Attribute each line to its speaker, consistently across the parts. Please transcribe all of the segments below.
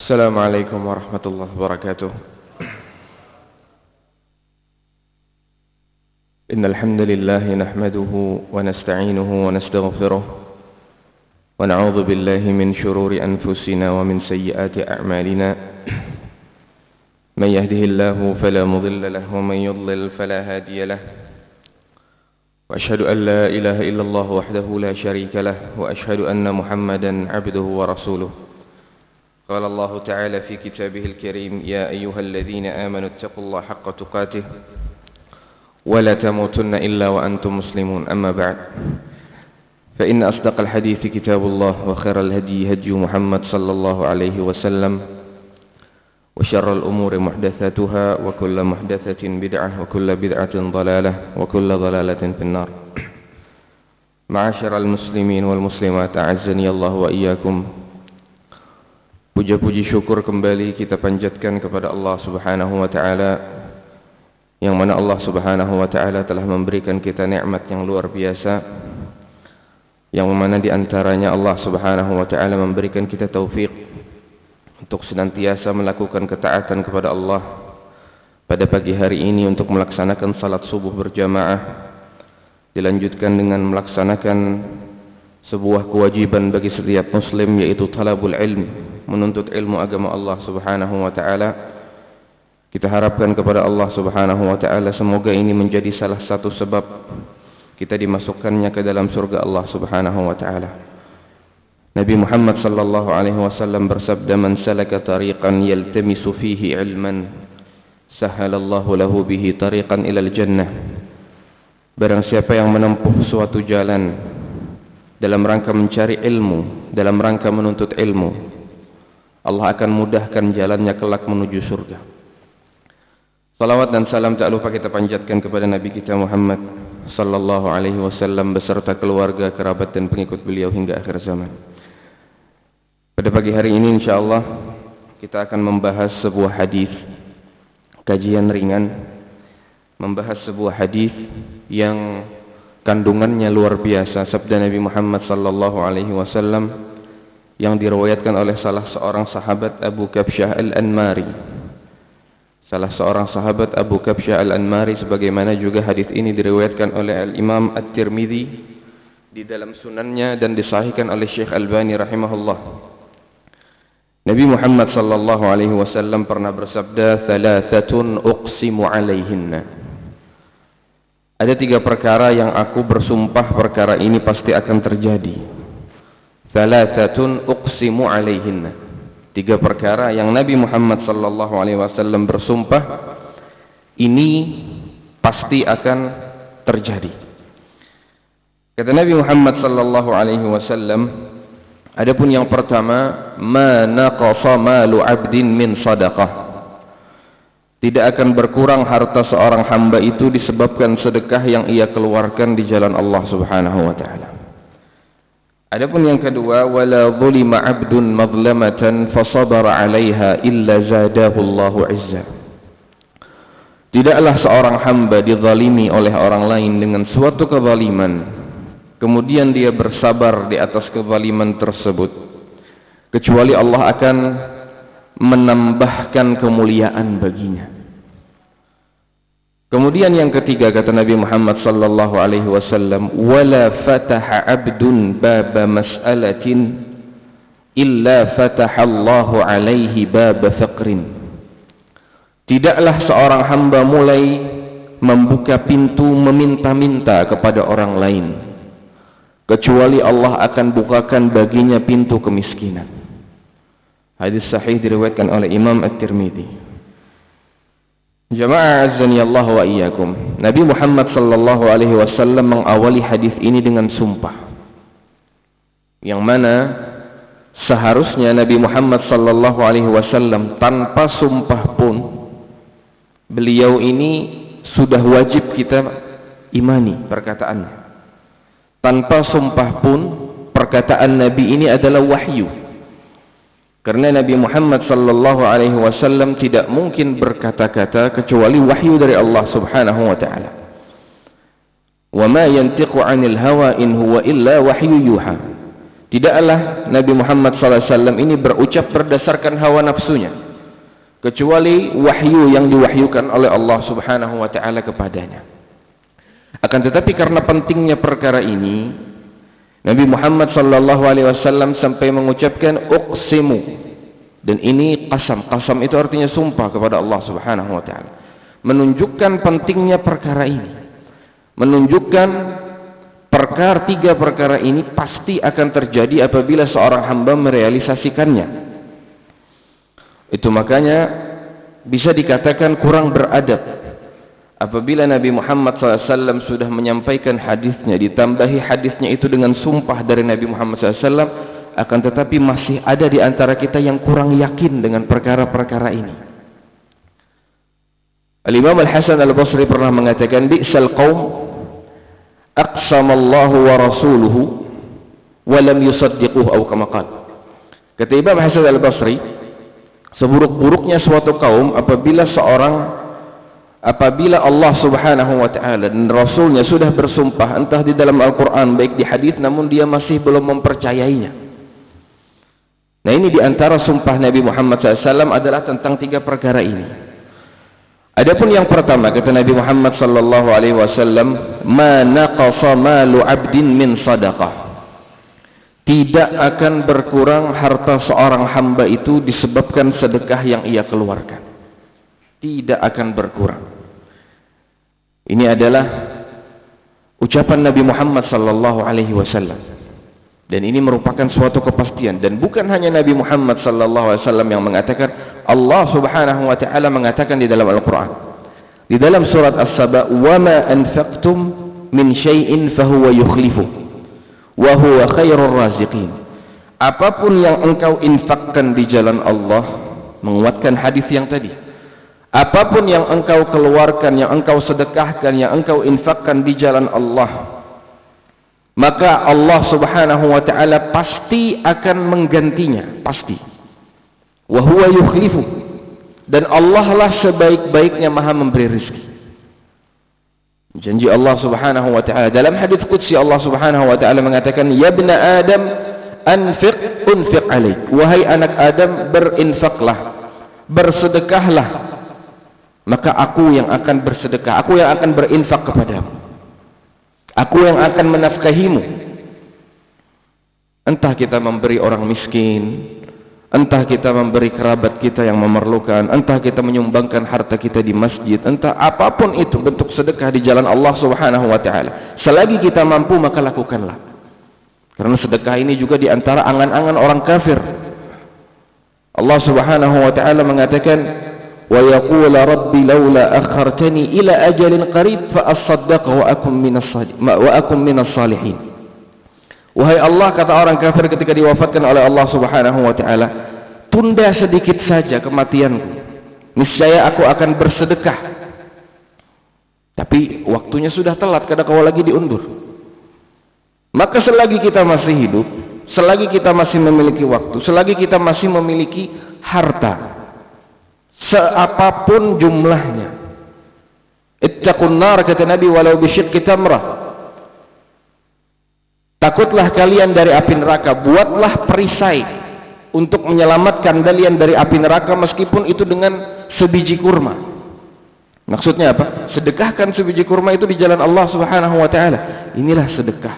Speaker 1: السلام عليكم ورحمة الله وبركاته. إن الحمد لله نحمده ونستعينه ونستغفره ونعوذ بالله من شرور أنفسنا ومن سيئات أعمالنا. من يهده الله فلا مضل له ومن يضلل فلا هادي له. وأشهد أن لا إله إلا الله وحده لا شريك له وأشهد أن محمدا عبده ورسوله. قال الله تعالى في كتابه الكريم: يا أيها الذين آمنوا اتقوا الله حق تقاته ولا تموتن إلا وأنتم مسلمون. أما بعد، فإن أصدق الحديث كتاب الله وخير الهدي هدي محمد صلى الله عليه وسلم وشر الأمور محدثاتها وكل محدثة بدعة وكل بدعة ضلالة وكل ضلالة في النار. معاشر المسلمين والmuslimat, أعزني الله وإياكم. Puja-puji syukur kembali kita panjatkan kepada Allah Subhanahu wa taala, yang mana Allah Subhanahu wa taala telah memberikan kita nikmat yang luar biasa, yang mana di antaranya Allah Subhanahu wa taala memberikan kita taufik untuk senantiasa melakukan ketaatan kepada Allah pada pagi hari ini, untuk melaksanakan salat subuh berjamaah, dilanjutkan dengan melaksanakan sebuah kewajiban bagi setiap muslim, yaitu talabul ilm, menuntut ilmu agama Allah Subhanahu wa taala. Kita harapkan kepada Allah Subhanahu wa taala semoga ini menjadi salah satu sebab kita dimasukkannya ke dalam surga Allah Subhanahu wa taala. Nabi Muhammad sallallahu alaihi wasallam bersabda: "Man salaka tariqan yaltamisu fihi ilman, sahhalallahu lahu bihi tariqan ilal jannah." Barang siapa yang menempuh suatu jalan dalam rangka mencari ilmu, dalam rangka menuntut ilmu, Allah akan mudahkan jalannya kelak menuju surga. Salawat dan salam tak lupa kita panjatkan kepada Nabi kita Muhammad sallallahu alaihi wasallam beserta keluarga, kerabat dan pengikut beliau hingga akhir zaman. Pada pagi hari ini insyaallah kita akan membahas sebuah hadis, kajian ringan, membahas sebuah hadis yang kandungannya luar biasa, sabda Nabi Muhammad sallallahu alaihi wasallam yang diriwayatkan oleh salah seorang sahabat, Abu Kabsyah Al-Anmari. Salah seorang sahabat Abu Kabsyah Al-Anmari, sebagaimana juga hadis ini diriwayatkan oleh Al-Imam At-Tirmidzi di dalam sunannya dan disahihkan oleh Syekh Albani rahimahullah. Nabi Muhammad sallallahu alaihi wasallam pernah bersabda, "Thalathatun uqsimu alaihinna." Ada 3 perkara yang aku bersumpah perkara ini pasti akan terjadi. Thalathatun uqsimu alaihinna. 3 perkara yang Nabi Muhammad sallallahu alaihi wasallam bersumpah ini pasti akan terjadi. Kata Nabi Muhammad sallallahu alaihi wasallam, adapun yang pertama, ma naqasa malu 'abdin min shadaqah. Tidak akan berkurang harta seorang hamba itu disebabkan sedekah yang ia keluarkan di jalan Allah Subhanahu wa taala. Adapun yang kedua, wala zulima 'abdun mazlamatan fasabara 'alaiha illa zadahu Allahu 'izza. Tidaklah seorang hamba dizalimi oleh orang lain dengan suatu kezaliman, kemudian dia bersabar di atas kezaliman tersebut, kecuali Allah akan menambahkan kemuliaan baginya. Kemudian yang ketiga, kata Nabi Muhammad sallallahu alaihi wasallam, wala fataha 'abdun baba mas'alatin illa fataha Allahu alaihi baba faqrin. Tidaklah seorang hamba mulai membuka pintu meminta-minta kepada orang lain, kecuali Allah akan bukakan baginya pintu kemiskinan. Hadis sahih diriwayatkan oleh Imam At-Tirmidzi. Jamaah azani Allah wa iyyakum. Nabi Muhammad sallallahu alaihi wasallam mengawali hadis ini dengan sumpah, yang mana seharusnya Nabi Muhammad sallallahu alaihi wasallam tanpa sumpah pun beliau ini sudah wajib kita imani perkataannya. Tanpa sumpah pun perkataan Nabi ini adalah wahyu. Karena Nabi Muhammad sallallahu alaihi wasallam tidak mungkin berkata-kata kecuali wahyu dari Allah Subhanahu wa taala. Wa ma yantiqu 'anil hawa in huwa illa wahyu yuha. Tidaklah Nabi Muhammad SAW ini berucap berdasarkan hawa nafsunya, kecuali wahyu yang diwahyukan oleh Allah Subhanahu wa taala kepadanya. Akan tetapi karena pentingnya perkara ini, Nabi Muhammad SAW sampai mengucapkan uqsimu, dan ini qasam. Qasam itu artinya sumpah kepada Allah Subhanahu wa taala. Menunjukkan pentingnya perkara ini. Menunjukkan tiga perkara ini pasti akan terjadi apabila seorang hamba merealisasikannya. Itu makanya bisa dikatakan kurang beradab apabila Nabi Muhammad SAW sudah menyampaikan hadisnya, ditambahi hadisnya itu dengan sumpah dari Nabi Muhammad SAW, akan tetapi masih ada di antara kita yang kurang yakin dengan perkara-perkara ini. Al-Imam Al-Hasan Al-Basri pernah mengatakan, bi'sal qaum aqsamallahu wa rasuluhu wa lam yusaddiquhu aw kama qala. Kata Imam Hasan Al-Basri, seburuk-buruknya suatu kaum apabila Allah Subhanahu wa taala dan rasulnya sudah bersumpah entah di dalam Al-Qur'an baik di hadis, namun dia masih belum mempercayainya. Nah, ini di antara sumpah Nabi Muhammad SAW adalah tentang tiga perkara ini. Adapun yang pertama, kata Nabi Muhammad sallallahu alaihi wasallam, ma naqasa malu 'abdin min sadaqah. Tidak akan berkurang harta seorang hamba itu disebabkan sedekah yang ia keluarkan. Tidak akan berkurang. Ini adalah ucapan Nabi Muhammad sallallahu alaihi wasallam. Dan ini merupakan suatu kepastian, dan bukan hanya Nabi Muhammad sallallahu alaihi wasallam yang mengatakan, Allah Subhanahu wa taala mengatakan di dalam Al-Qur'an. Di dalam surat As-Saba, "Wa ma anfaqtum min syai'in fahuwa yukhlifu wa huwa khairur raziqin." Apapun yang engkau infakkan di jalan Allah, menguatkan hadis yang tadi. Apapun yang engkau keluarkan, yang engkau sedekahkan, yang engkau infakkan di jalan Allah, maka Allah Subhanahu wa taala pasti akan menggantinya, pasti. Wa huwa yukhlifu, dan Allah lah sebaik-baiknya Maha memberi rezeki. Janji Allah Subhanahu wa taala dalam hadis qudsi, Allah Subhanahu wa taala mengatakan, ya ibna Adam anfiq unfiq alaik. Wahai anak Adam, berinfaklah, bersedekahlah, maka aku yang akan bersedekah, aku yang akan berinfak kepadamu. Aku yang akan menafkahimu. Entah kita memberi orang miskin, entah kita memberi kerabat kita yang memerlukan, entah kita menyumbangkan harta kita di masjid, entah apapun itu bentuk sedekah di jalan Allah Subhanahu wa taala. Selagi kita mampu, maka lakukanlah. Karena sedekah ini juga di antara angan-angan orang kafir. Allah Subhanahu wa taala mengatakan, wa yaqula rabbi laula akhartani ila ajalin qarib fa asaddaq wa akum minas salihin. Wahai Allah, kata orang kafir ketika diwafatkan oleh Allah Subhanahu wa taala, tunda sedikit saja kematianku, niscaya aku akan bersedekah. Tapi waktunya sudah telat, karena kau lagi diundur. Maka selagi kita masih hidup, selagi kita masih memiliki waktu, selagi kita masih memiliki harta, seapapun jumlahnya, ittaqun nar, kata Nabi, walau bisyiqqi tamrah. Takutlah kalian dari api neraka, buatlah perisai untuk menyelamatkan kalian dari api neraka, meskipun itu dengan sebiji kurma. Maksudnya apa? Sedekahkan sebiji kurma itu di jalan Allah Subhanahu wa taala. Inilah sedekah.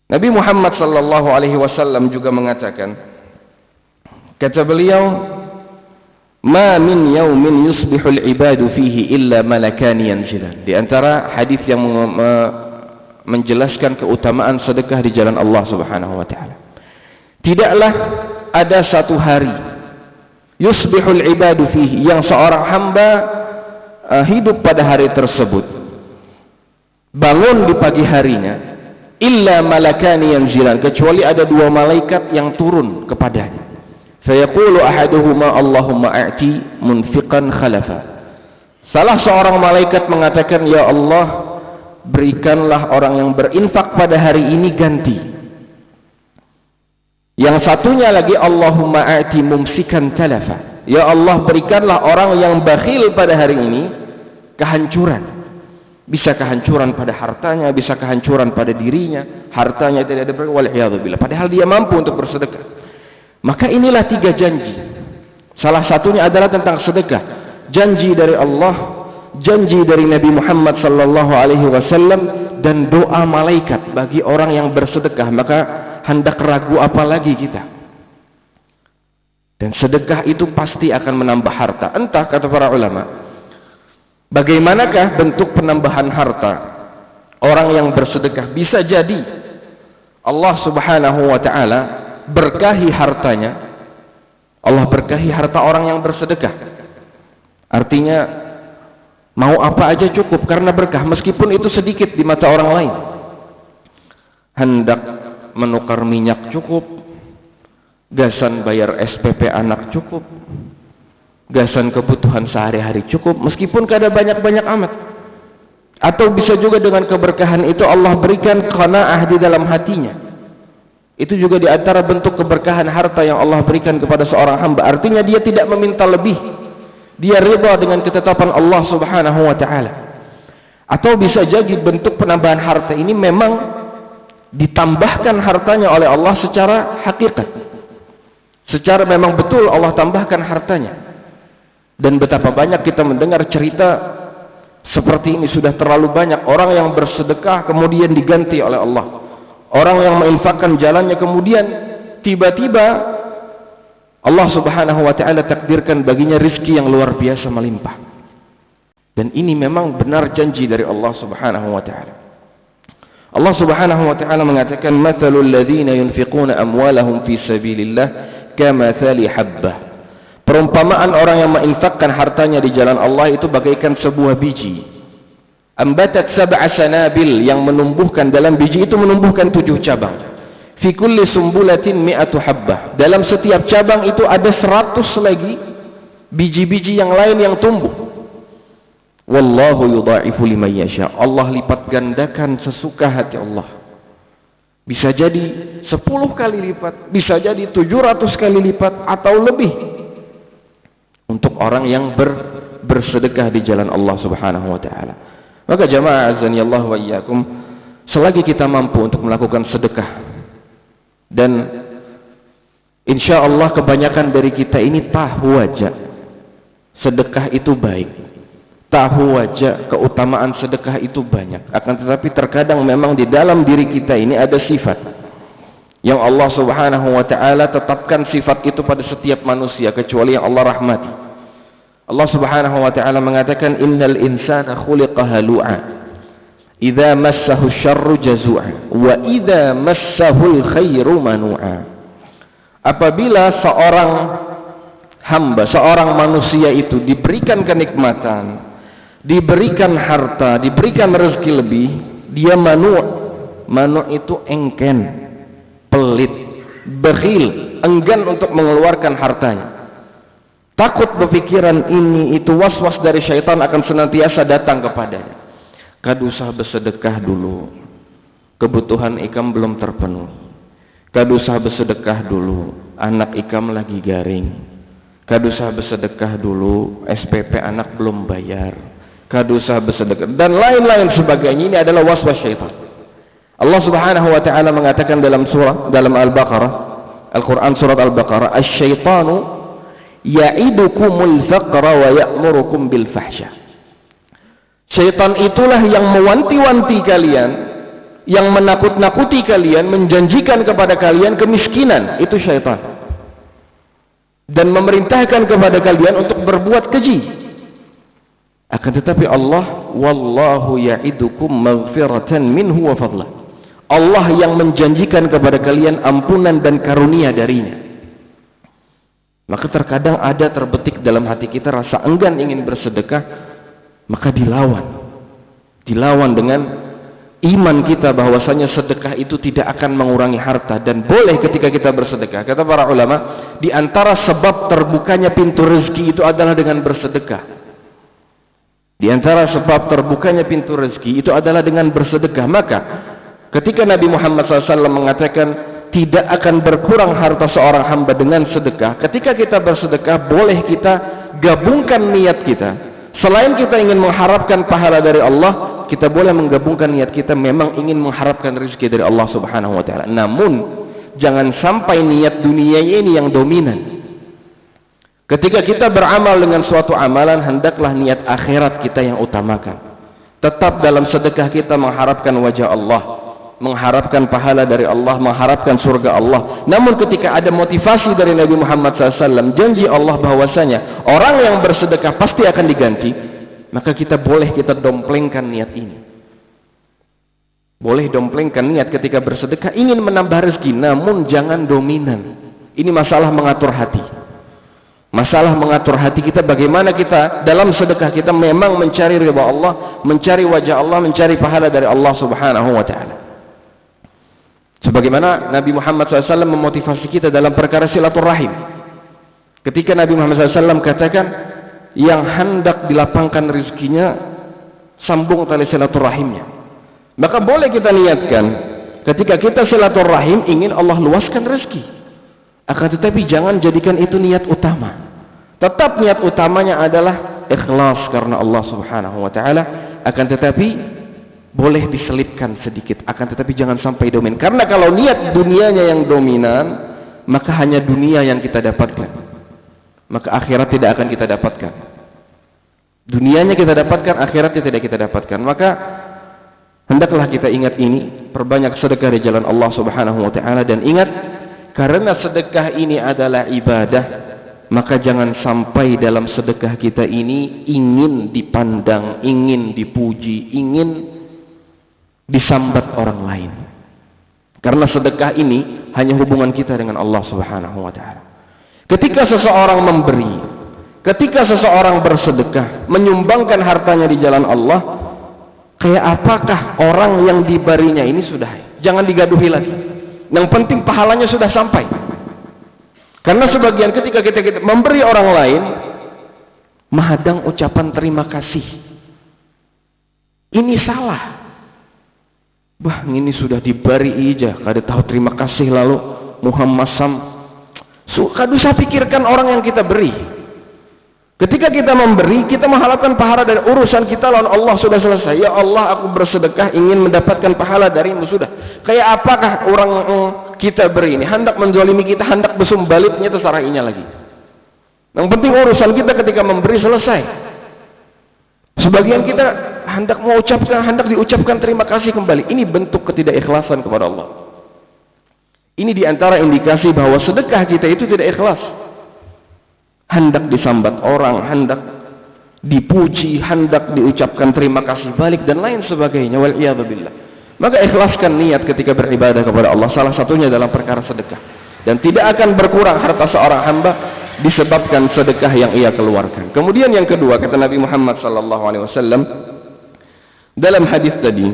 Speaker 1: Nabi Muhammad sallallahu alaihi wasallam juga mengatakan, kata beliau, ma min yaumin yusbihul ibadu fihi illa malakani yanzilan. Di antara hadis yang menjelaskan keutamaan sedekah di jalan Allah Subhanahu wa taala, tidaklah ada satu hari yusbihul ibadu fihi, yang seorang hamba hidup pada hari tersebut, bangun di pagi harinya, illa malakani yanzilan, kecuali ada dua malaikat yang turun kepadanya. Fayaqulu ahaduhuma Allahumma a'ti munfiqan khalafa. Salah seorang malaikat mengatakan, ya Allah, berikanlah orang yang berinfak pada hari ini ganti. Yang satunya lagi, Allahumma a'ti mumsikan talafa. Ya Allah, berikanlah orang yang bakhil pada hari ini kehancuran. bisa kehancuran pada hartanya, bisa kehancuran pada dirinya, hartanya tidak ada berkah, wal'iyadzubillah, padahal dia mampu untuk bersedekah. Maka inilah 3 janji. Salah satunya adalah tentang sedekah. Janji dari Allah, janji dari Nabi Muhammad sallallahu alaihi wasallam, dan doa malaikat bagi orang yang bersedekah. Maka hendak ragu apa lagi kita? Dan sedekah itu pasti akan menambah harta. Entah, kata para ulama, bagaimanakah bentuk penambahan harta orang yang bersedekah? Bisa jadi Allah subhanahu wa ta'ala berkahi hartanya. Allah berkahi harta orang yang bersedekah. Artinya mau apa aja cukup karena berkah, meskipun itu sedikit di mata orang lain. Hendak menukar minyak cukup, gasan bayar SPP anak cukup, gasan kebutuhan sehari-hari cukup, meskipun kada banyak-banyak amat. Atau bisa juga dengan keberkahan itu Allah berikan qanaah di dalam hatinya. Itu juga di antara bentuk keberkahan harta yang Allah berikan kepada seorang hamba. Artinya dia tidak meminta lebih, dia ridha dengan ketetapan Allah subhanahu wa ta'ala. Atau bisa jadi bentuk penambahan harta ini memang ditambahkan hartanya oleh Allah secara hakikat, secara memang betul Allah tambahkan hartanya. Dan betapa banyak kita mendengar cerita seperti ini, sudah terlalu banyak orang yang bersedekah kemudian diganti oleh Allah. Orang yang menginfakkan jalannya kemudian tiba-tiba Allah subhanahu wa ta'ala takdirkan baginya rizki yang luar biasa melimpah. Dan ini memang benar janji dari Allah subhanahu wa ta'ala. Allah subhanahu wa ta'ala mengatakan, mathalul ladzina yunfiquna amwalahum fi sabilillah kamathali habbah. Perumpamaan orang yang menginfakkan hartanya di jalan Allah itu bagaikan sebuah biji. Ambatat sab'a sanabil, yang menumbuhkan, dalam biji itu menumbuhkan 7 cabang. Fi kulli sumbulatin mi'atu habbah. Dalam setiap cabang itu ada 100 lagi biji-biji yang lain yang tumbuh. Wallahu yudha'ifu liman yasha. Allah lipat gandakan sesuka hati Allah. Bisa jadi 10 kali lipat, bisa jadi 700 kali lipat atau lebih untuk orang yang bersedekah di jalan Allah subhanahu wa ta'ala. Maka jamaah azani Allah wa iyyakum, selagi kita mampu untuk melakukan sedekah, dan insya Allah kebanyakan dari kita ini tahu aja sedekah itu baik, tahu aja keutamaan sedekah itu banyak. Akan tetapi terkadang memang di dalam diri kita ini ada sifat yang Allah subhanahu wa ta'ala tetapkan sifat itu pada setiap manusia kecuali yang Allah rahmati. Allah subhanahu wa ta'ala mengatakan, innal insana khuliqa halu'a idza massahu syarru jazu'a wa idza massahul khairu manu'a. Apabila seorang hamba, seorang manusia itu diberikan kenikmatan, diberikan harta, diberikan rezeki lebih, dia manu'. Manu' itu engken, pelit, bakhil, enggan untuk mengeluarkan hartanya. Takut berpikiran ini itu, was-was dari syaitan akan senantiasa datang kepadanya. Kadu usah bersedekah dulu, kebutuhan ikam belum terpenuhi. Kadu usah bersedekah dulu, anak ikam lagi garing. Kadu usah bersedekah dulu, SPP anak belum bayar. Kadu usah bersedekah, dan lain-lain sebagainya. Ini adalah was-was syaitan. Allah subhanahu wa ta'ala mengatakan dalam Al-Baqarah, Al-Quran surat Al-Baqarah, asy-syaitanu ya'idukumul faqra wa ya'murukum bil fahsya. Syaitan itulah yang mewanti-wanti kalian, yang menakut-nakuti kalian, menjanjikan kepada kalian kemiskinan. Itu syaitan. Dan memerintahkan kepada kalian untuk berbuat keji. Akan tetapi Allah, wallahu ya'idukum maghfiratan minhu wa fadlah. Allah yang menjanjikan kepada kalian ampunan dan karunia darinya. Maka terkadang ada terbetik dalam hati kita rasa enggan ingin bersedekah, maka dilawan dengan iman kita bahwasanya sedekah itu tidak akan mengurangi harta, dan boleh ketika kita bersedekah. Kata para ulama, di antara sebab terbukanya pintu rezeki itu adalah dengan bersedekah. Di antara sebab terbukanya pintu rezeki itu adalah dengan bersedekah. Maka ketika Nabi Muhammad SAW mengatakan tidak akan berkurang harta seorang hamba dengan sedekah, ketika kita bersedekah boleh kita gabungkan niat kita. Selain kita ingin mengharapkan pahala dari Allah, kita boleh menggabungkan niat kita memang ingin mengharapkan rezeki dari Allah Subhanahu wa taala. Namun jangan sampai niat dunia ini yang dominan. Ketika kita beramal dengan suatu amalan, hendaklah niat akhirat kita yang utamakan. Tetap dalam sedekah kita mengharapkan wajah Allah, mengharapkan pahala dari Allah, mengharapkan surga Allah. Namun ketika ada motivasi dari Nabi Muhammad SAW, janji Allah bahwasanya orang yang bersedekah pasti akan diganti, maka kita domplengkan niat ini. Boleh domplengkan niat ketika bersedekah ingin menambah rezeki, namun jangan dominan. Ini masalah mengatur hati. Masalah mengatur hati kita, bagaimana kita dalam sedekah kita memang mencari ridha Allah, mencari wajah Allah, mencari pahala dari Allah Subhanahu wa taala. Sebagaimana Nabi Muhammad SAW memotivasi kita dalam perkara silaturahim. Ketika Nabi Muhammad SAW katakan, yang hendak dilapangkan rezekinya, sambung tali silaturahimnya. Maka boleh kita niatkan, ketika kita silaturahim ingin Allah luaskan rezeki. Akan tetapi jangan jadikan itu niat utama. Tetap niat utamanya adalah ikhlas karena Allah Subhanahu wa taala, akan tetapi boleh diselipkan sedikit, akan tetapi jangan sampai dominan. Karena kalau niat dunianya yang dominan, maka hanya dunia yang kita dapatkan. Maka akhirat tidak akan kita dapatkan. Dunianya kita dapatkan, akhiratnya tidak kita dapatkan. Maka hendaklah kita ingat ini, perbanyak sedekah di jalan Allah Subhanahu wa taala, dan ingat, karena sedekah ini adalah ibadah, maka jangan sampai dalam sedekah kita ini ingin dipandang, ingin dipuji, ingin disambat orang lain. Karena sedekah ini hanya hubungan kita dengan Allah Subhanahu wa taala. Ketika seseorang memberi, ketika seseorang bersedekah, menyumbangkan hartanya di jalan Allah, kayak apakah orang yang diberinya ini sudah, jangan digaduhi lagi. Yang penting pahalanya sudah sampai. Karena sebagian ketika kita memberi orang lain, menghadang ucapan terima kasih. Ini salah. Bah, ini sudah diberi ijah, kada tahu terima kasih lalu Muhammad Sam. Kadu saya pikirkan orang yang kita beri. Ketika kita memberi, kita mengharapkan pahala dari urusan kita lawan Allah sudah selesai. Ya Allah, aku bersedekah ingin mendapatkan pahala darimu, sudah. Kayak apakah orang kita beri ini hendak menzalimi kita, hendak besum baliknya terserah inya lagi. Yang penting urusan kita ketika memberi selesai. Sebagian kita hendak diucapkan terima kasih kembali. Ini bentuk ketidakikhlasan kepada Allah. Ini diantara indikasi bahwa sedekah kita itu tidak ikhlas. Hendak disambat orang, hendak dipuji, hendak diucapkan terima kasih balik dan lain sebagainya. Wal iyadu billah. Maka ikhlaskan niat ketika beribadah kepada Allah, salah satunya dalam perkara sedekah. Dan tidak akan berkurang harta seorang hamba disebabkan sedekah yang ia keluarkan. Kemudian yang kedua, kata Nabi Muhammad SAW dalam hadis tadi,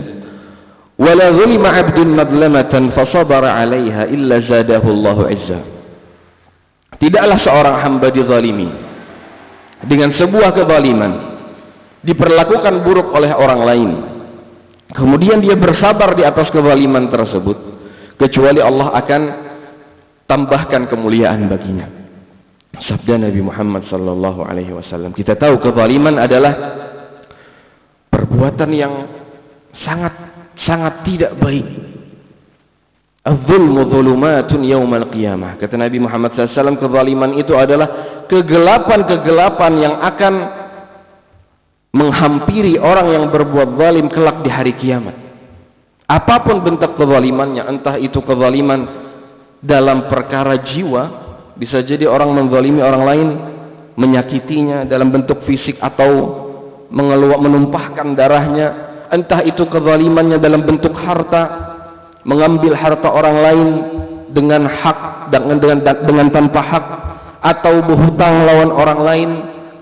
Speaker 1: wala zulima 'abdun madlamatan fasabara 'alaiha illa zadahu Allahu 'izza. Tidaklah seorang hamba dizalimi dengan sebuah kezaliman, diperlakukan buruk oleh orang lain, kemudian dia bersabar di atas kezaliman tersebut, kecuali Allah akan tambahkan kemuliaan baginya. Sabda Nabi Muhammad sallallahu alaihi wasallam. Kita tahu kezaliman adalah perbuatan yang sangat tidak baik. Az-zulmu dhulumatun yaumal qiyamah. Kata Nabi Muhammad SAW, kezaliman itu adalah kegelapan-kegelapan yang akan menghampiri orang yang berbuat zalim kelak di hari kiamat. Apapun bentuk kezalimannya, entah itu kezaliman dalam perkara jiwa, bisa jadi orang menzalimi orang lain, menyakitinya dalam bentuk fisik atau menumpahkan darahnya, entah itu kezalimannya dalam bentuk harta, mengambil harta orang lain dengan hak dengan tanpa hak, atau berhutang lawan orang lain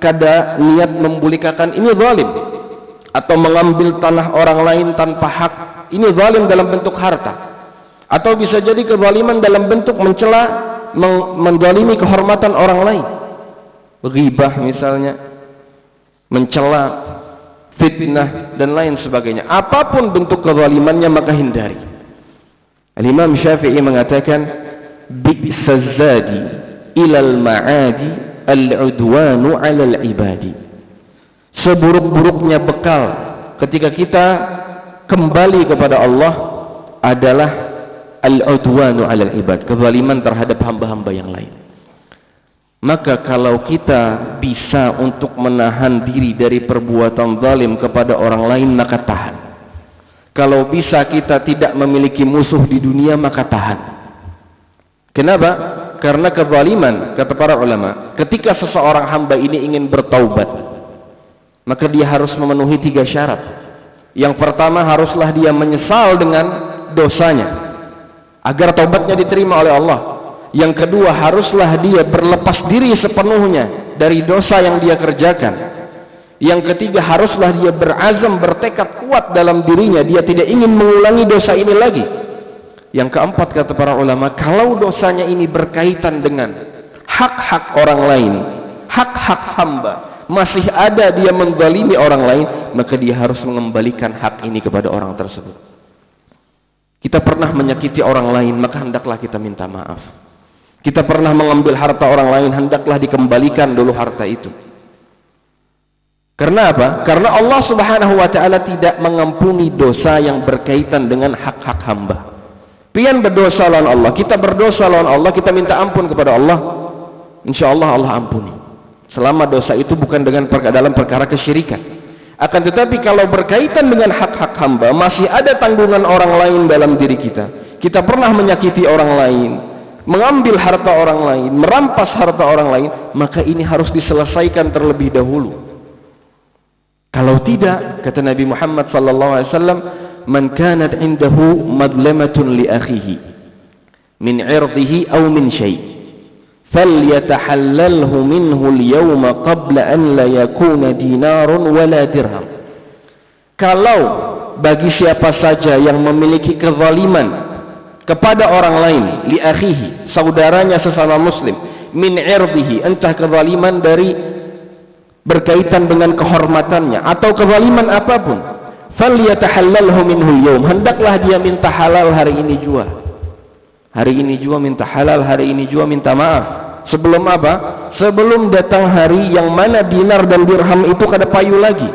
Speaker 1: kada niat membulikakan, ini zalim. Atau mengambil tanah orang lain tanpa hak, ini zalim dalam bentuk harta. Atau bisa jadi kezaliman dalam bentuk mencela, menzalimi kehormatan orang lain, ghibah misalnya, mencela, fitnah dan lain sebagainya. Apapun bentuk kezalimannya maka hindari. Al-Imam Syafi'i mengatakan, bi'saz zadi ilal ma'adi al-udwanu 'alal ibadi. Seburuk-buruknya bekal ketika kita kembali kepada Allah adalah al-udwanu 'alal ibad, kezaliman terhadap hamba-hamba yang lain. Maka kalau kita bisa untuk menahan diri dari perbuatan zalim kepada orang lain, maka tahan. Kalau bisa kita tidak memiliki musuh di dunia, maka tahan. Kenapa? Karena kezaliman, kata para ulama, ketika seseorang hamba ini ingin bertaubat, maka dia harus memenuhi 3 syarat. Yang pertama, haruslah dia menyesal dengan dosanya agar taubatnya diterima oleh Allah. Yang kedua, haruslah dia berlepas diri sepenuhnya dari dosa yang dia kerjakan. Yang ketiga, haruslah dia berazam, bertekad kuat dalam dirinya, dia tidak ingin mengulangi dosa ini lagi. Yang keempat, kata para ulama, kalau dosanya ini berkaitan dengan hak-hak orang lain, hak-hak hamba, masih ada dia menzalimi orang lain, maka dia harus mengembalikan hak ini kepada orang tersebut. Kita pernah menyakiti orang lain, maka hendaklah kita minta maaf. Kita pernah mengambil harta orang lain, hendaklah dikembalikan dulu harta itu. Karena apa? Karena Allah Subhanahu wa ta'ala tidak mengampuni dosa yang berkaitan dengan hak-hak hamba. Pian berdosa lawan Allah, kita berdosa lawan Allah, kita minta ampun kepada Allah, insya Allah Allah ampuni. Selama dosa itu bukan dalam perkara kesyirikan. Akan tetapi kalau berkaitan dengan hak-hak hamba, masih ada tanggungan orang lain dalam diri kita. Kita pernah menyakiti orang lain, mengambil harta orang lain, merampas harta orang lain, maka ini harus diselesaikan terlebih dahulu. Kalau tidak, kata Nabi Muhammad sallallahu alaihi wasallam, man kanat indahu madlamatun li akhihi min 'irdihi aw min syai' falyatahallalhu minhu al-yawma qabla an la yakuna dinarun wala dirham. Kalau bagi siapa saja yang memiliki kezaliman kepada orang lain, li akhihi, saudaranya sesama muslim, min 'irdihi, entah kezaliman dari berkaitan dengan kehormatannya atau kezaliman apapun, falyatahallalhu minhu al-yawm, hendaklah dia minta halal hari ini jua. Hari ini jua minta halal, hari ini jua minta maaf. Sebelum apa? Sebelum datang hari yang mana dinar dan dirham itu kada payu lagi.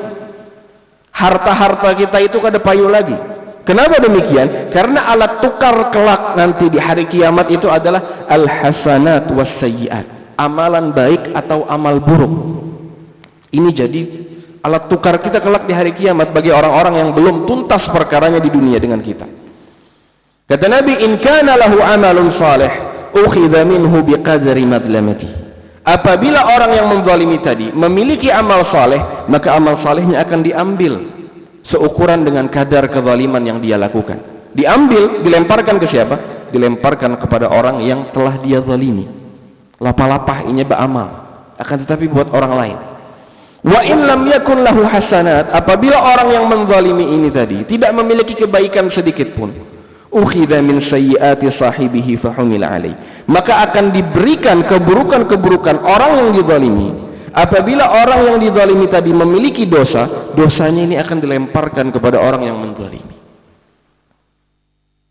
Speaker 1: Harta-harta kita itu kada payu lagi. Kenapa demikian? Karena alat tukar kelak nanti di hari kiamat itu adalah al-hasanat was sayyiat, amalan baik atau amal buruk. Ini jadi alat tukar kita kelak di hari kiamat bagi orang-orang yang belum tuntas perkaranya di dunia dengan kita. Kata Nabi, in kana lahu amalun salih ukhidha minhu biqadri madlamati. Apabila orang yang menzalimi tadi memiliki amal saleh, maka amal salehnya akan diambil seukuran dengan kadar kezaliman yang dia lakukan. Diambil, dilemparkan ke siapa? Dilemparkan kepada orang yang telah dia zalimi. Lapah-lapah ini beramal, akan tetapi buat orang lain. Wa in lam yakun lahu hasanat, apabila orang yang menzalimi ini tadi tidak memiliki kebaikan sedikit pun, ukhidha min sayyiati sahibihi fahumila alaih, maka akan diberikan keburukan-keburukan orang yang dizalimi. Apabila orang yang dizalimi tadi memiliki dosa, dosanya ini akan dilemparkan kepada orang yang menzalimi.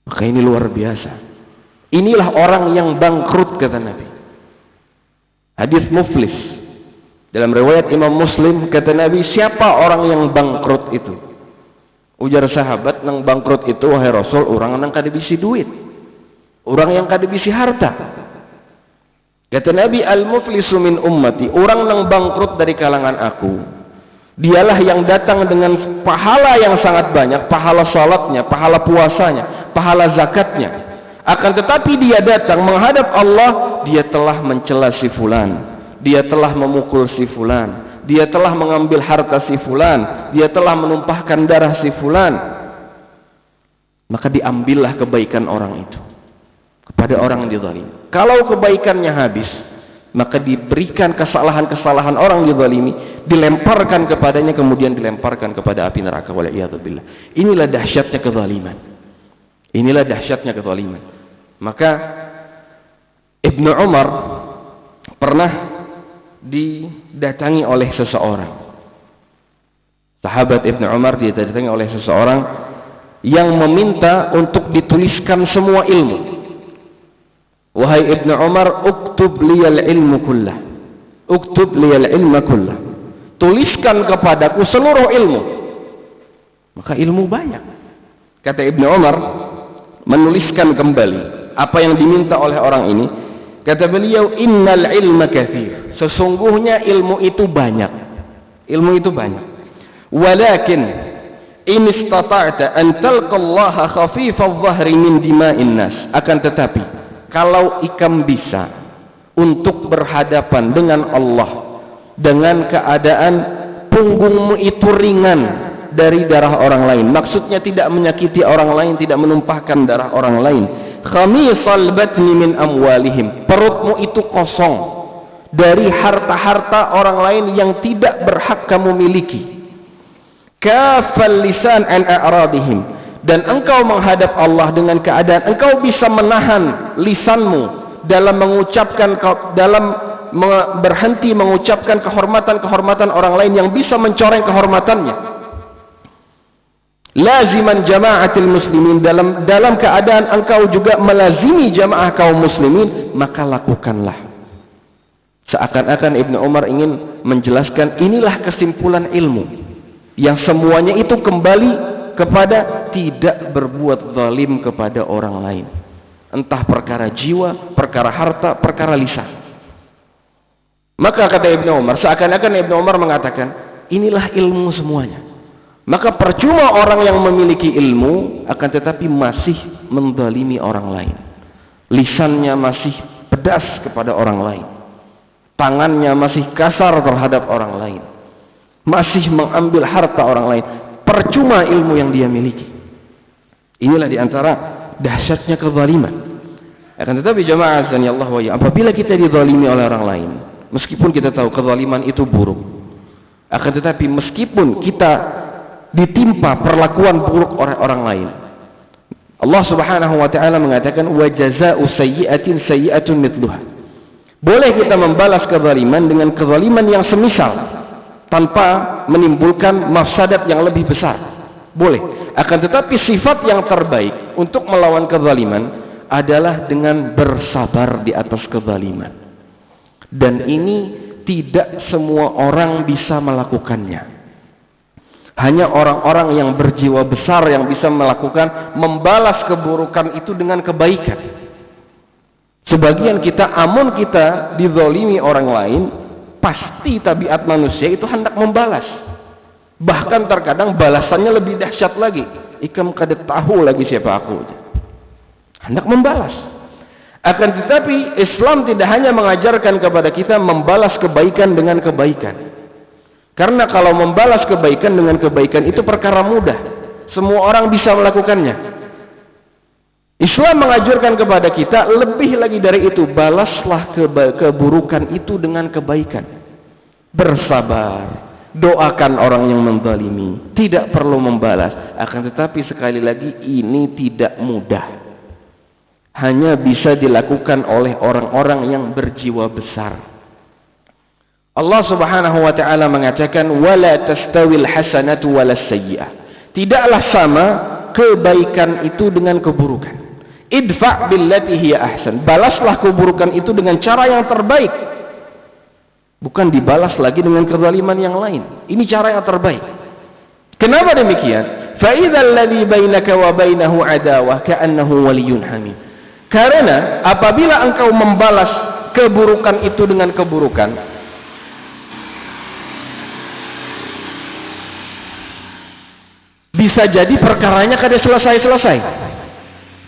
Speaker 1: Maka ini luar biasa. Inilah orang yang bangkrut, kata Nabi. Hadis muflis dalam riwayat Imam Muslim, kata Nabi, siapa orang yang bangkrut itu? Ujar sahabat, nang bangkrut itu wahai Rasul, orang nang kada bisi duit, orang yang kada bisi harta. Kata Nabi, al-muflisu min ummati, orang nang bangkrut dari kalangan aku, dialah yang datang dengan pahala yang sangat banyak, pahala salatnya, pahala puasanya, pahala zakatnya. Akan tetapi dia datang menghadap Allah, dia telah mencela si fulan, dia telah memukul si fulan, dia telah mengambil harta si fulan, dia telah menumpahkan darah si fulan. Maka diambillah kebaikan orang itu kepada orang yang dizalimi. Kalau kebaikannya habis, maka diberikan kesalahan-kesalahan orang dizalimi, dilemparkan kepadanya, kemudian dilemparkan kepada api neraka. Wal'iyadzubillah. Inilah dahsyatnya kezaliman. Inilah dahsyatnya kezaliman. Maka Ibnu Umar pernah didatangi oleh seseorang. Sahabat Ibnu Umar didatangi oleh seseorang yang meminta untuk dituliskan semua ilmu. Wahai Ibnu Umar, uktub liyal ilmu kullah. Uktub liyal ilma kullah. Tuliskan kepadaku seluruh ilmu. maka ilmu banyak. Kata Ibnu Umar menuliskan kembali apa yang diminta oleh orang ini. Kata beliau, innal ilma katsir. Sesungguhnya ilmu itu banyak. Ilmu itu banyak. Walakin in istata'ta an talqa Allah khafifadh dhahri min dima'in nas. Akan tetapi kalau ikam bisa untuk berhadapan dengan Allah dengan keadaan punggungmu itu ringan dari darah orang lain, maksudnya tidak menyakiti orang lain, tidak menumpahkan darah orang lain. Khamisal batni min amwalihim, perutmu itu kosong dari harta-harta orang lain yang tidak berhak kamu miliki. Kafal lisan an a'radihim, dan engkau menghadap Allah dengan keadaan engkau bisa menahan lisanmu dalam mengucapkan, dalam berhenti mengucapkan kehormatan-kehormatan orang lain yang bisa mencoreng kehormatannya. Laziman jama'atil muslimin, dalam keadaan engkau juga melazimi jamaah kaum muslimin, maka lakukanlah. Seakan-akan Ibnu Umar ingin menjelaskan inilah kesimpulan ilmu, yang semuanya itu kembali kepada tidak berbuat zalim kepada orang lain, entah perkara jiwa, perkara harta, perkara lisan. Maka kata Ibnu Umar, seakan-akan Ibnu Umar mengatakan inilah ilmu semuanya. Maka percuma orang yang memiliki ilmu akan tetapi masih menzalimi orang lain, lisannya masih pedas kepada orang lain, tangannya masih kasar terhadap orang lain, masih mengambil harta orang lain. Percuma ilmu yang dia miliki. Inilah diantara dahsyatnya kezaliman. Akan tetapi jamaah azani Allah wa ya, apabila kita dizalimi oleh orang lain, meskipun kita tahu kezaliman itu buruk, akan tetapi meskipun kita ditimpa perlakuan buruk oleh orang lain, Allah Subhanahu wa taala mengatakan wa jazaa'u sayyi'atin sayyi'atun mithluha. Boleh kita membalas kezaliman dengan kezaliman yang semisal tanpa menimbulkan mafsadat yang lebih besar. Boleh. Akan tetapi sifat yang terbaik untuk melawan kezaliman adalah dengan bersabar di atas kezaliman. Dan ini tidak semua orang bisa melakukannya. Hanya orang-orang yang berjiwa besar yang bisa melakukan, membalas keburukan itu dengan kebaikan. Sebagian kita, amun kita dizalimi orang lain, pasti tabiat manusia itu hendak membalas. Bahkan terkadang balasannya lebih dahsyat lagi. Ikam kada tahu lagi siapa aku. Hendak membalas. Akan tetapi Islam tidak hanya mengajarkan kepada kita membalas kebaikan dengan kebaikan. Karena kalau membalas kebaikan dengan kebaikan itu perkara mudah. Semua orang bisa melakukannya. Islam mengajarkan kepada kita lebih lagi dari itu. Balaslah keburukan itu dengan kebaikan. Bersabar. Doakan orang yang menzalimi. Tidak perlu membalas. Akan tetapi sekali lagi ini tidak mudah. Hanya bisa dilakukan oleh orang-orang yang berjiwa besar. Allah Subhanahu wa taala mengatakan wala tastawil hasanatu walas sayyi'ah. Tidaklah sama kebaikan itu dengan keburukan. Idfa' billati hiya ahsan. Balaslah keburukan itu dengan cara yang terbaik. Bukan dibalas lagi dengan kezaliman yang lain. Ini cara yang terbaik. Kenapa demikian? Fa idzal ladzi bainaka wa bainahu adawah ka'annahu waliyyun hamim. Karena apabila engkau membalas keburukan itu dengan keburukan, bisa jadi perkaranya kada selesai-selesai.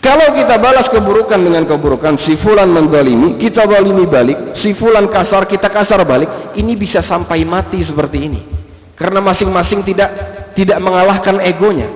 Speaker 1: Kalau kita balas keburukan dengan keburukan, si fulan menzalimi, kita zalimi balik, si fulan kasar, kita kasar balik, ini bisa sampai mati seperti ini. Karena masing-masing tidak mengalahkan egonya.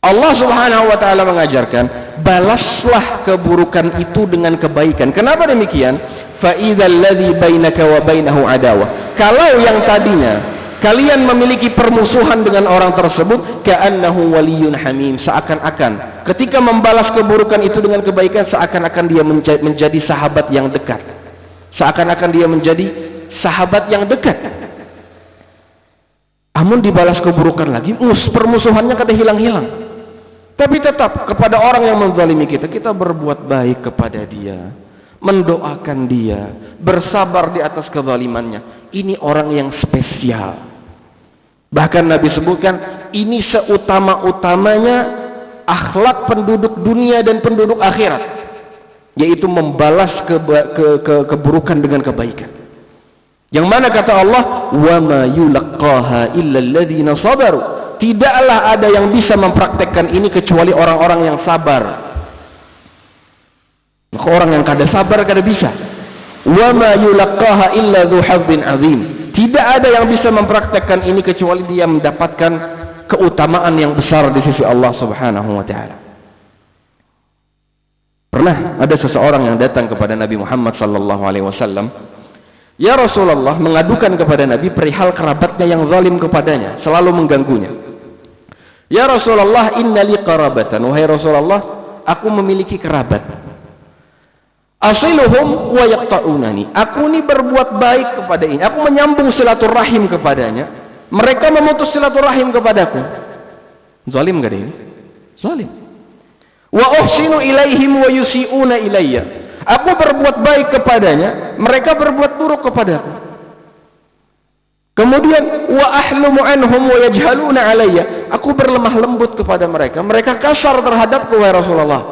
Speaker 1: Allah Subhanahu wa taala mengajarkan, balaslah keburukan itu dengan kebaikan. Kenapa demikian? Fa idzal ladzi bainaka wa bainahu adawah. Kalau yang tadinya kalian memiliki permusuhan dengan orang tersebut, ka'annahu waliyyun hamim, seakan-akan ketika membalas keburukan itu dengan kebaikan, seakan-akan dia menjadi sahabat yang dekat. Seakan-akan dia menjadi sahabat yang dekat. Amun dibalas keburukan lagi, permusuhannya kada hilang-hilang. Tapi tetap kepada orang yang menzalimi kita, kita berbuat baik kepada dia, mendoakan dia, bersabar di atas kezalimannya. Ini orang yang spesial. Bahkan Nabi sebutkan
Speaker 2: ini seutama-utamanya akhlak penduduk dunia dan penduduk akhirat, yaitu membalas keburukan dengan kebaikan. Yang mana kata Allah, wa ma yulaqqaha illa alladziina sabaru, tidaklah ada yang bisa mempraktekkan ini kecuali orang-orang yang sabar. Maka orang yang kada sabar kada bisa. Wa ma yulaqqaha illa dzu hazzin 'adzim, tidak ada yang bisa mempraktekkan ini kecuali dia mendapatkan keutamaan yang besar di sisi Allah Subhanahu wa taala. Pernah ada seseorang yang datang kepada Nabi Muhammad sallallahu alaihi wasallam, ya Rasulullah, mengadukan kepada Nabi perihal kerabatnya yang zalim kepadanya, selalu mengganggunya. Ya Rasulullah, inna li qarabatan, wahai Rasulullah, aku memiliki kerabat. Asiluhum wa yaqta'unani, aku ini berbuat baik kepada ini, aku menyambung silaturahim kepadanya, mereka memutus silaturahim kepadaku. Zalim gak ini? Zalim. Wa uhsinu ilaihim wa yusi'una ilayya, aku berbuat baik kepadanya, mereka berbuat buruk kepadaku. Kemudian wa ahlumu anhum wa yajhaluna alayya, aku berlemah lembut kepada mereka, mereka kasar terhadapku wahai Rasulullah.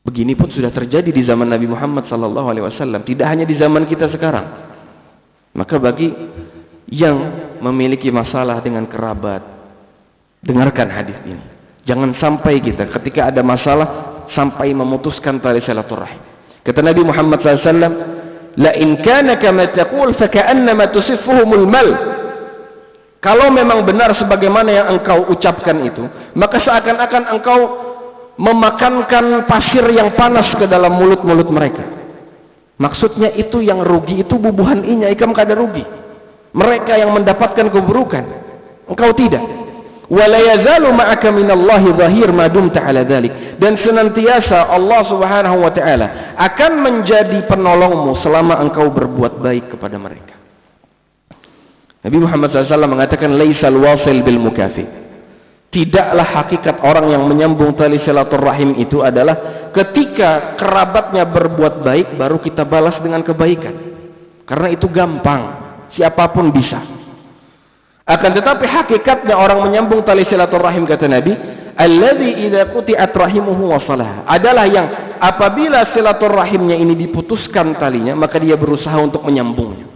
Speaker 2: Begini pun sudah terjadi di zaman Nabi Muhammad sallallahu alaihi wasallam, tidak hanya di zaman kita sekarang. Maka bagi yang memiliki masalah dengan kerabat, dengarkan hadis ini. Jangan sampai kita ketika ada masalah sampai memutuskan tali silaturahim. Kata Nabi Muhammad SAW, la in kana kama taqul fa ka'annama tusiffuhumul mal. Kalau memang benar sebagaimana yang engkau ucapkan itu, maka seakan-akan engkau memakankan pasir yang panas ke dalam mulut-mulut mereka. Maksudnya itu yang rugi itu bubuhan inya, ikam kada rugi. Mereka yang mendapatkan keburukan, engkau tidak. Wala yazalu ma'aka minallahi zahir ma dumta ala dzalik, dan senantiasa Allah Subhanahu wa taala akan menjadi penolongmu selama engkau berbuat baik kepada mereka. Nabi Muhammad SAW mengatakan laisal wasil bil mukafi, tidaklah hakikat orang yang menyambung tali silaturahim itu adalah ketika kerabatnya berbuat baik baru kita balas dengan kebaikan, karena itu gampang, siapapun bisa. Akan tetapi hakikatnya orang menyambung tali silaturahim, kata Nabi, alladzi idza quti'at rahimuhu wasalaha, adalah yang apabila silaturahimnya ini diputuskan talinya, maka dia berusaha untuk menyambungnya.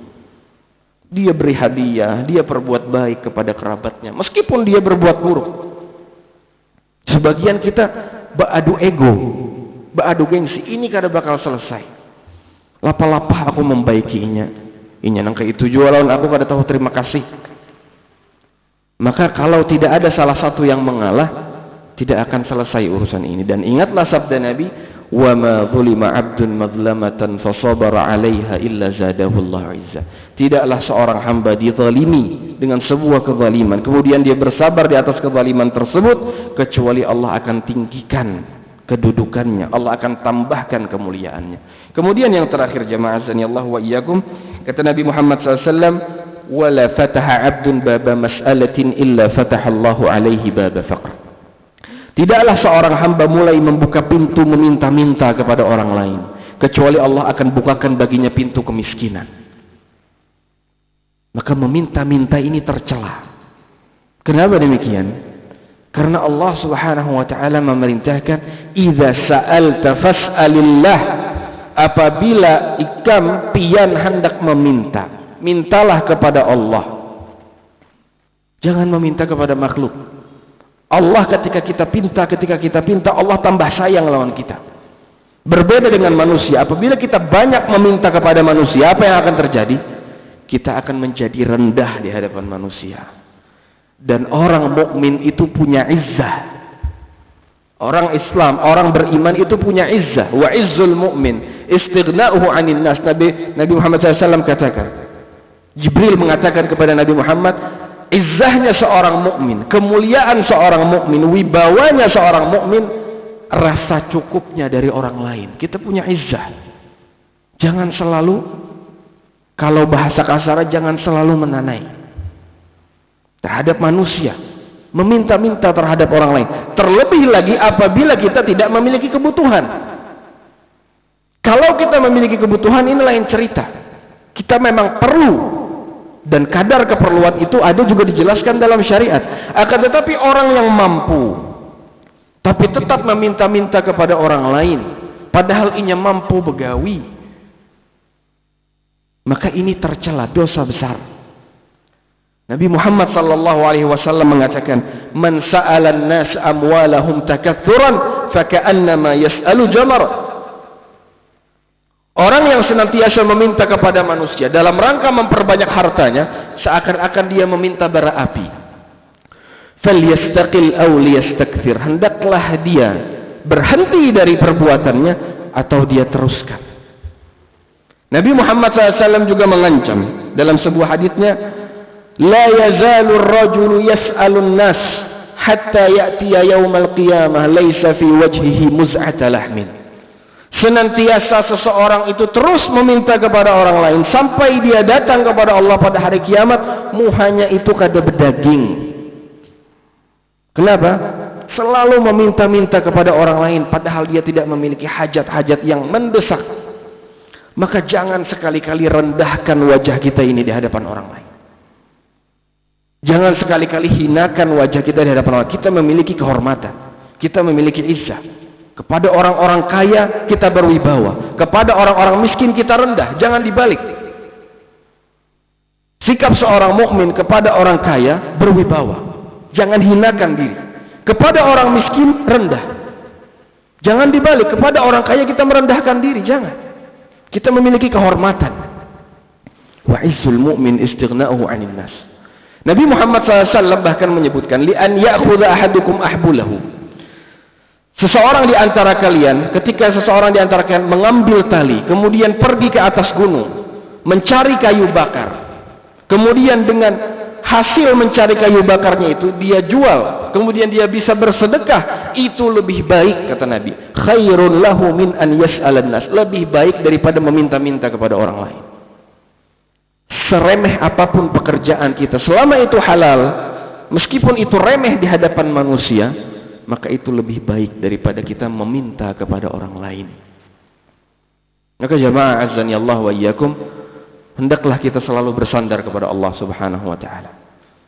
Speaker 2: Dia beri hadiah, dia berbuat baik kepada kerabatnya meskipun dia berbuat buruk. Sebagian kita beradu ego, beradu gengsi, ini kada bakal selesai. Lapa-lapa aku membaikinya, inya nangka itu jualan aku kada tahu terima kasih. Maka kalau tidak ada salah satu yang mengalah, tidak akan selesai urusan ini. Dan ingatlah sabda Nabi, wa ma zulima 'abdun madlamatan fa sabara 'alaiha illa zadahu Allah 'izza. Tidaklah seorang hamba dizalimi dengan sebuah kezaliman, kemudian dia bersabar di atas kezaliman tersebut, kecuali Allah akan tinggikan kedudukannya, Allah akan tambahkan kemuliaannya. Kemudian yang terakhir, jamaah Allah wa iyyakum, kata Nabi Muhammad SAW, wala fataha 'abdun baba mas'alatin illa fatahallahu 'alaihi baba faqr. Tidaklah seorang hamba mulai membuka pintu meminta-minta kepada orang lain, kecuali Allah akan bukakan baginya pintu kemiskinan. Maka meminta-minta ini tercela. Kenapa demikian? Karena Allah Subhanahu wa taala memerintahkan, idza sa'alta fas'alillah, apabila ikam pian hendak meminta, mintalah kepada Allah. Jangan meminta kepada makhluk. Allah ketika kita pinta, Allah tambah sayang lawan kita. Berbeda dengan manusia, apabila kita banyak meminta kepada manusia, apa yang akan terjadi? Kita akan menjadi rendah di hadapan manusia. Dan orang mukmin itu punya izzah. Orang Islam, orang beriman itu punya izzah. Wa izzul mu'min istighna'uhu 'anil nas. Nabi Muhammad SAW katakan, Jibril mengatakan kepada Nabi Muhammad, izzahnya seorang mukmin, kemuliaan seorang mukmin, wibawanya seorang mukmin, rasa cukupnya dari orang lain. Kita punya izzah. Jangan selalu, kalau bahasa kasar, jangan selalu menanai terhadap manusia, meminta-minta terhadap orang lain. Terlebih lagi apabila kita tidak memiliki kebutuhan. Kalau kita memiliki kebutuhan, ini lain cerita. Kita memang perlu dan kadar keperluan itu ada juga dijelaskan dalam syariat. Akan tetapi orang yang mampu tapi tetap meminta-minta kepada orang lain padahal inya mampu begawi, maka ini tercela, dosa besar. Nabi Muhammad sallallahu alaihi wasallam mengatakan, "Man sa'ala an-nas amwalahum takaththuran faka'annama yas'alu jamar." Orang yang senantiasa meminta kepada manusia dalam rangka memperbanyak hartanya, seakan-akan dia meminta bara api. Falyastaqil aw liyastakthir. Hendaklah dia berhenti dari perbuatannya atau dia teruskan. Nabi Muhammad SAW juga mengancam dalam sebuah hadisnya, "La yazalu ar-rajulu yas'alu an-nas hatta ya'tiya yaumal qiyamah laisa fi wajhihi muz'ata lahmin." Senantiasa seseorang itu terus meminta kepada orang lain sampai dia datang kepada Allah pada hari kiamat, muhanya itu kada berdaging. Kenapa? Selalu meminta-minta kepada orang lain padahal dia tidak memiliki hajat-hajat yang mendesak. Maka jangan sekali-kali rendahkan wajah kita ini di hadapan orang lain. Jangan sekali-kali hinakan wajah kita di hadapan orang. Kita memiliki kehormatan, kita memiliki izzah. Kepada orang-orang kaya kita berwibawa, kepada orang-orang miskin kita rendah. Jangan dibalik. Sikap seorang mukmin kepada orang kaya berwibawa. Jangan hinakan diri. Kepada orang miskin rendah. Jangan dibalik, kepada orang kaya kita merendahkan diri. Jangan. Kita memiliki kehormatan. Wa izzul mu'min istighna'uhu 'anil nas. Nabi Muhammad SAW bahkan menyebutkan, li an ya'khudha ahadukum ahbulahu. Seseorang di antara kalian, ketika seseorang di antara kalian mengambil tali, kemudian pergi ke atas gunung, mencari kayu bakar, kemudian dengan hasil mencari kayu bakarnya itu, dia jual, kemudian dia bisa bersedekah, itu lebih baik, kata Nabi. Khairun lahu min an yas'alan nas. Lebih baik daripada meminta-minta kepada orang lain. Seremeh apapun pekerjaan kita, selama itu halal, meskipun itu remeh di hadapan manusia, maka itu lebih baik daripada kita meminta kepada orang lain. Maka jamaah azani Allah wa iyyakum, hendaklah kita selalu bersandar kepada Allah Subhanahu wa taala.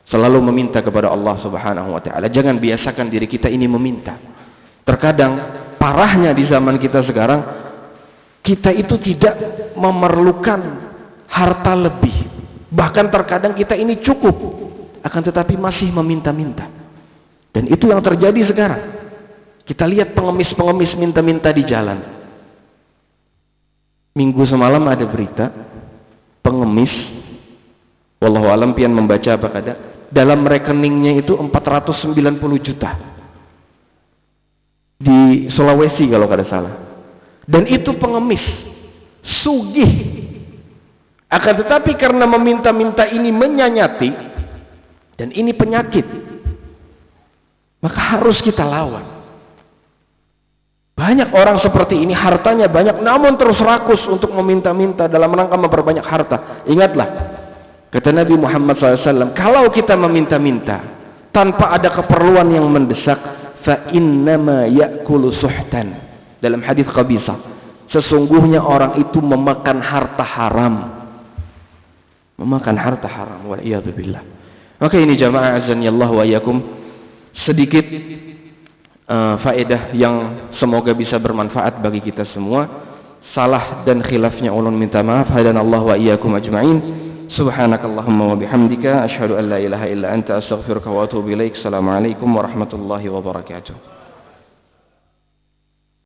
Speaker 2: Selalu meminta kepada Allah Subhanahu wa taala. Jangan biasakan diri kita ini meminta. Terkadang parahnya di zaman kita sekarang, kita itu tidak memerlukan harta lebih. Bahkan terkadang kita ini cukup, akan tetapi masih meminta-minta. Dan itu yang terjadi sekarang. Kita lihat pengemis-pengemis minta-minta di jalan. Minggu semalam ada berita pengemis, wallahu alam pian membaca apa kada, dalam rekeningnya itu 490 juta di Sulawesi kalau kada salah. Dan itu pengemis, sugih. Akan tetapi karena meminta-minta ini menyanyati, dan ini penyakit, maka harus kita lawan. Banyak orang seperti ini, hartanya banyak namun terus rakus untuk meminta-minta dalam rangka memperbanyak harta. Ingatlah, kata Nabi Muhammad SAW, kalau kita meminta-minta tanpa ada keperluan yang mendesak, fa innama ya'kulu suhtan. Dalam hadis Qabisah, sesungguhnya orang itu memakan harta haram. Memakan harta haram, wa'iyadzubillah. Maka ini jamaah azani Allah wa iyyakum, sedikit faedah yang semoga bisa bermanfaat bagi kita semua. Salah dan khilafnya ulun minta maaf. Hadanallahu wa iyyakum ajma'in. Subhanakallahumma wa bihamdika asyhadu an la ilaha illa anta astaghfiruka wa atubu ilaik. Assalamualaikum warahmatullahi wabarakatuh.